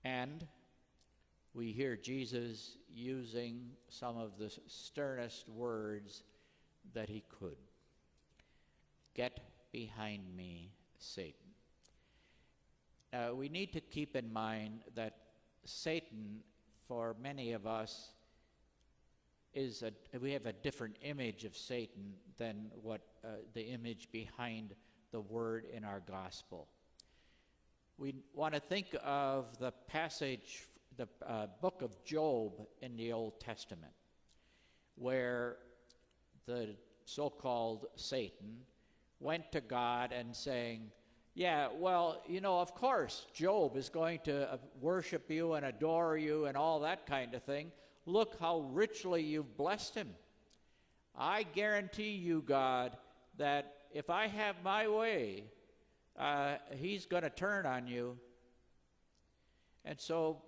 And we hear Jesus using some of the sternest words that he could. Get behind me, Satan. We need to keep in mind that Satan, for many of us, we have a different image of Satan than what the image behind the word in our gospel. We want to think of the passage, the book of Job in the Old Testament, where the so-called Satan went to God and saying, yeah, well, of course, Job is going to worship you and adore you and all that kind of thing. Look how richly you've blessed him. I guarantee you, God, that if I have my way, he's going to turn on you. And so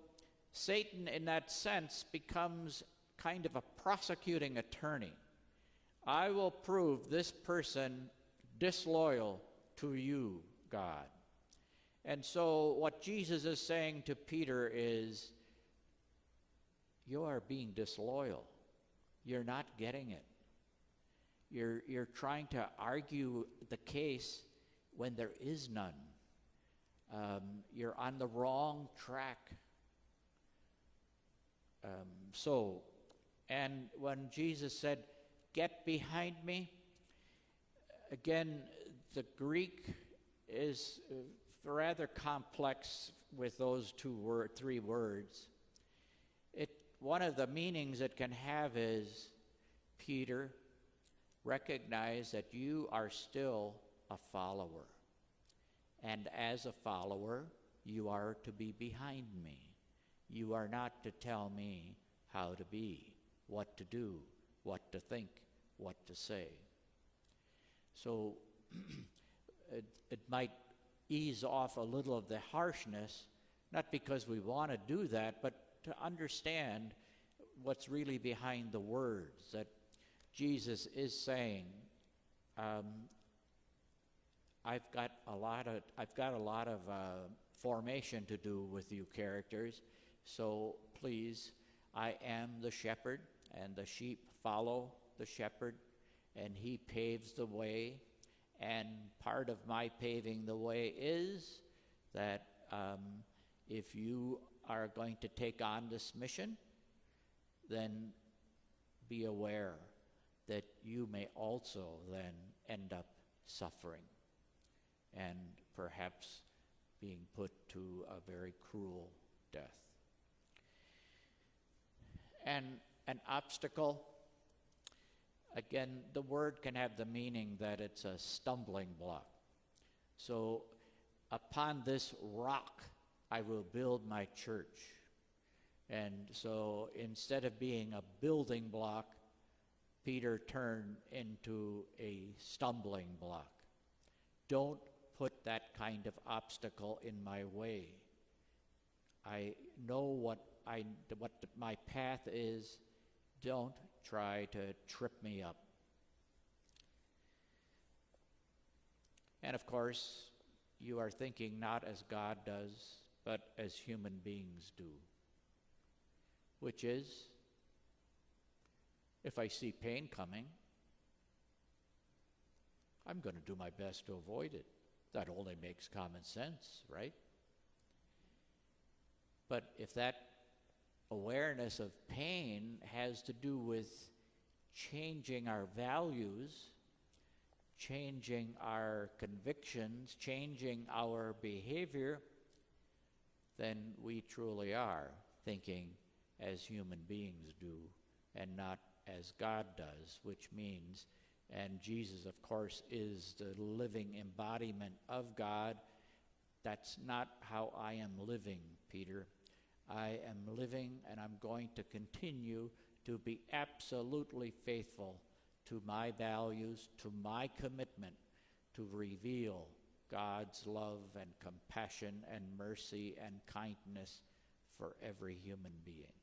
Satan, in that sense, becomes kind of a prosecuting attorney. I will prove this person disloyal to you, God. And so what Jesus is saying to Peter is, you are being disloyal. You're not getting it. You're trying to argue the case when there is none. You're on the wrong track. And when Jesus said, get behind me, again, the Greek is rather complex with those three words. One of the meanings it can have is, Peter, recognize that you are still a follower. And as a follower, you are to be behind me. You are not to tell me how to be, what to do, what to think, what to say. So it might ease off a little of the harshness, not because we want to do that, but to understand what's really behind the words that Jesus is saying. I've got a lot of formation to do with you characters, so please, I am the shepherd, and the sheep follow the shepherd, and he paves the way. And part of my paving the way is that if you are going to take on this mission, then be aware that you may also then end up suffering and perhaps being put to a very cruel death. And an obstacle, again, the word can have the meaning that it's a stumbling block. So, upon this rock I will build my church. And so instead of being a building block, Peter turned into a stumbling block. Don't put that kind of obstacle in my way. I know what my path is. Don't try to trip me up. And of course, you are thinking not as God does, but as human beings do, which is, if I see pain coming, I'm going to do my best to avoid it. That only makes common sense, right? But if that awareness of pain has to do with changing our values, changing our convictions, changing our behavior, then we truly are thinking as human beings do and not as God does, which means, and Jesus, of course, is the living embodiment of God. That's not how I am living, Peter. I am living, and I'm going to continue to be absolutely faithful to my values, to my commitment to reveal God's love and compassion and mercy and kindness for every human being.